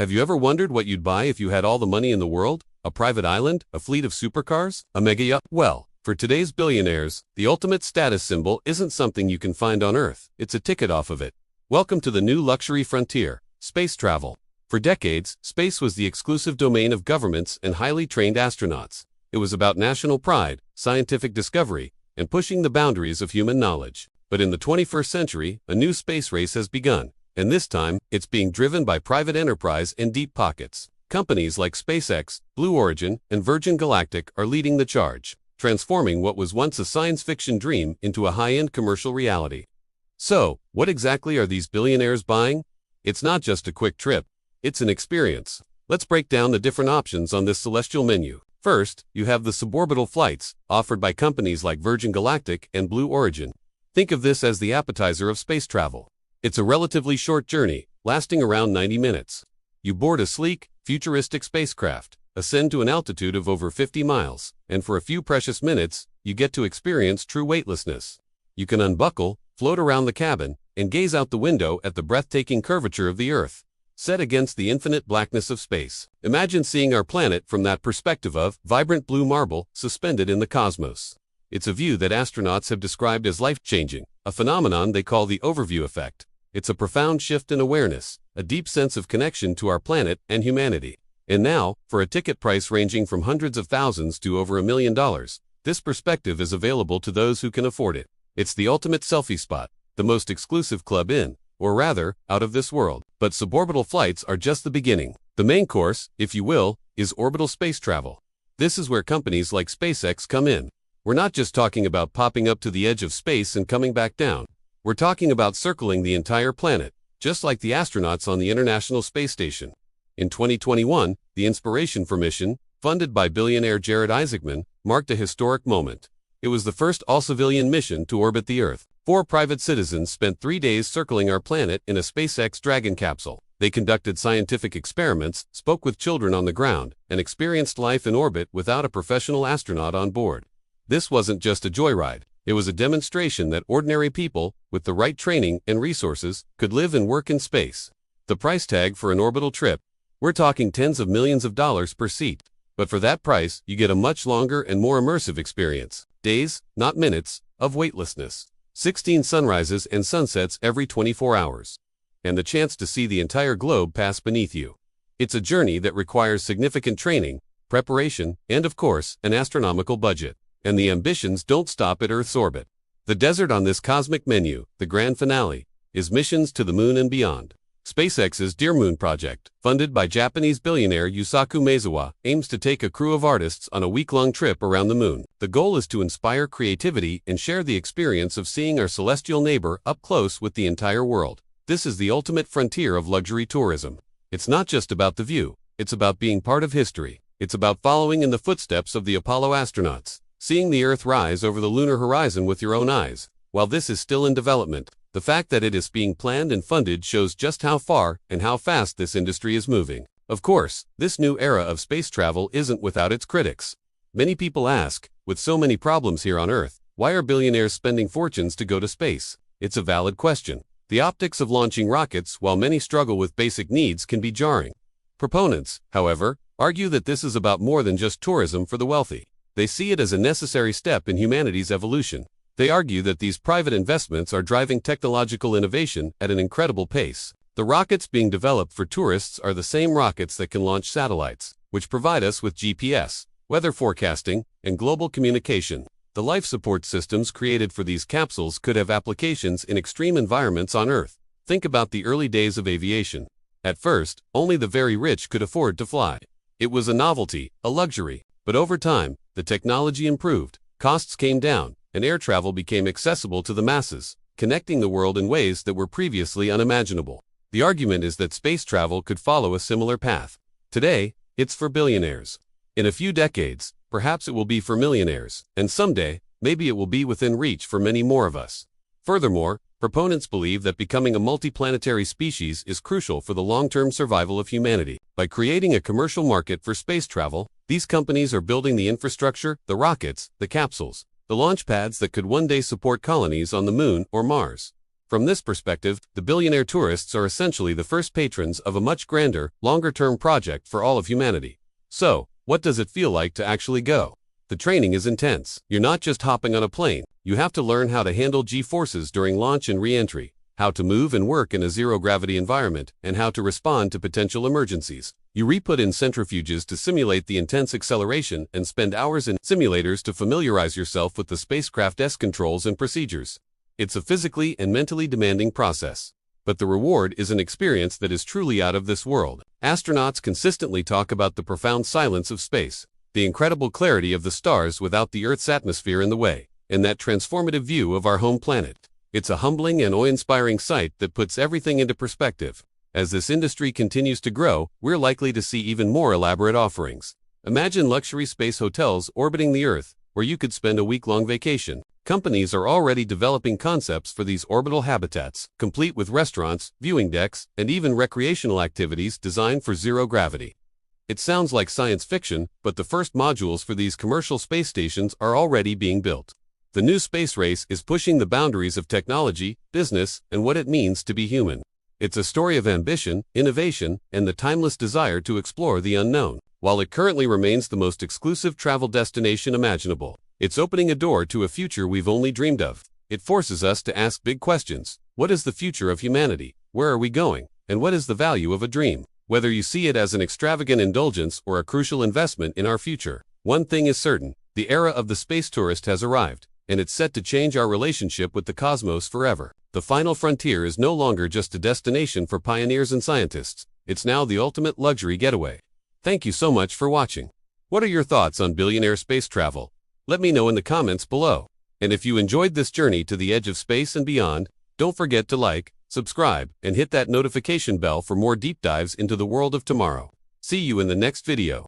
Have you ever wondered what you'd buy if you had all the money in the world? A private island? A fleet of supercars? A mega yacht? Well, for today's billionaires, the ultimate status symbol isn't something you can find on Earth. It's a ticket off of it. Welcome to the new luxury frontier, space travel. For decades, space was the exclusive domain of governments and highly trained astronauts. It was about national pride, scientific discovery, and pushing the boundaries of human knowledge. But in the 21st century, a new space race has begun. And this time, it's being driven by private enterprise and deep pockets. Companies like SpaceX, Blue Origin, and Virgin Galactic are leading the charge, transforming what was once a science fiction dream into a high-end commercial reality. So, what exactly are these billionaires buying? It's not just a quick trip, it's an experience. Let's break down the different options on this celestial menu. First, you have the suborbital flights, offered by companies like Virgin Galactic and Blue Origin. Think of this as the appetizer of space travel. It's a relatively short journey, lasting around 90 minutes. You board a sleek, futuristic spacecraft, ascend to an altitude of over 50 miles, and for a few precious minutes, you get to experience true weightlessness. You can unbuckle, float around the cabin, and gaze out the window at the breathtaking curvature of the Earth, set against the infinite blackness of space. Imagine seeing our planet from that perspective of vibrant blue marble suspended in the cosmos. It's a view that astronauts have described as life-changing, a phenomenon they call the overview effect. It's a profound shift in awareness, a deep sense of connection to our planet and humanity. And now, for a ticket price ranging from hundreds of thousands to over $1 million, this perspective is available to those who can afford it. It's the ultimate selfie spot, the most exclusive club in, or rather, out of this world. But suborbital flights are just the beginning. The main course, if you will, is orbital space travel. This is where companies like SpaceX come in. We're not just talking about popping up to the edge of space and coming back down. We're talking about circling the entire planet, just like the astronauts on the International Space Station. In 2021, the Inspiration for mission, funded by billionaire Jared Isaacman, marked a historic moment. It was the first all-civilian mission to orbit the Earth. 4 private citizens spent 3 days circling our planet in a SpaceX Dragon capsule. They conducted scientific experiments, spoke with children on the ground, and experienced life in orbit without a professional astronaut on board. This wasn't just a joyride. It was a demonstration that ordinary people, with the right training and resources, could live and work in space. The price tag for an orbital trip? We're talking tens of millions of dollars per seat. But for that price, you get a much longer and more immersive experience. Days, not minutes, of weightlessness. 16 sunrises and sunsets every 24 hours. And the chance to see the entire globe pass beneath you. It's a journey that requires significant training, preparation, and of course, an astronomical budget. And the ambitions don't stop at Earth's orbit. The desert on this cosmic menu, the grand finale, is missions to the moon and beyond. SpaceX's Dear Moon project, funded by Japanese billionaire Yusaku Maezawa, aims to take a crew of artists on a week-long trip around the moon. The goal is to inspire creativity and share the experience of seeing our celestial neighbor up close with the entire world. This is the ultimate frontier of luxury tourism. It's not just about the view, it's about being part of history. It's about following in the footsteps of the Apollo astronauts. Seeing the Earth rise over the lunar horizon with your own eyes. While this is still in development, the fact that it is being planned and funded shows just how far and how fast this industry is moving. Of course, this new era of space travel isn't without its critics. Many people ask, with so many problems here on Earth, why are billionaires spending fortunes to go to space? It's a valid question. The optics of launching rockets, while many struggle with basic needs, can be jarring. Proponents, however, argue that this is about more than just tourism for the wealthy. They see it as a necessary step in humanity's evolution. They argue that these private investments are driving technological innovation at an incredible pace. The rockets being developed for tourists are the same rockets that can launch satellites, which provide us with GPS, weather forecasting, and global communication. The life support systems created for these capsules could have applications in extreme environments on Earth. Think about the early days of aviation. At first, only the very rich could afford to fly. It was a novelty, a luxury. But over time, the technology improved, costs came down, and air travel became accessible to the masses, connecting the world in ways that were previously unimaginable. The argument is that space travel could follow a similar path. Today, it's for billionaires. In a few decades, perhaps it will be for millionaires, and someday, maybe it will be within reach for many more of us. Furthermore, proponents believe that becoming a multiplanetary species is crucial for the long-term survival of humanity. By creating a commercial market for space travel, these companies are building the infrastructure, the rockets, the capsules, the launch pads that could one day support colonies on the moon or Mars. From this perspective, the billionaire tourists are essentially the first patrons of a much grander, longer-term project for all of humanity. So, what does it feel like to actually go? The training is intense. You're not just hopping on a plane. You have to learn how to handle G-forces during launch and re-entry, how to move and work in a zero-gravity environment, and how to respond to potential emergencies. You re-put in centrifuges to simulate the intense acceleration and spend hours in simulators to familiarize yourself with the spacecraft's controls and procedures. It's a physically and mentally demanding process. But the reward is an experience that is truly out of this world. Astronauts consistently talk about the profound silence of space, the incredible clarity of the stars without the Earth's atmosphere in the way, and that transformative view of our home planet. It's a humbling and awe-inspiring sight that puts everything into perspective. As this industry continues to grow, we're likely to see even more elaborate offerings. Imagine luxury space hotels orbiting the Earth, where you could spend a week-long vacation. Companies are already developing concepts for these orbital habitats, complete with restaurants, viewing decks, and even recreational activities designed for zero gravity. It sounds like science fiction, but the first modules for these commercial space stations are already being built. The new space race is pushing the boundaries of technology, business, and what it means to be human. It's a story of ambition, innovation, and the timeless desire to explore the unknown. While it currently remains the most exclusive travel destination imaginable, it's opening a door to a future we've only dreamed of. It forces us to ask big questions. What is the future of humanity? Where are we going? And what is the value of a dream? Whether you see it as an extravagant indulgence or a crucial investment in our future, one thing is certain: the era of the space tourist has arrived, and it's set to change our relationship with the cosmos forever. The final frontier is no longer just a destination for pioneers and scientists. It's now the ultimate luxury getaway. Thank you so much for watching. What are your thoughts on billionaire space travel? Let me know in the comments below. And if you enjoyed this journey to the edge of space and beyond, don't forget to like, subscribe, and hit that notification bell for more deep dives into the world of tomorrow. See you in the next video.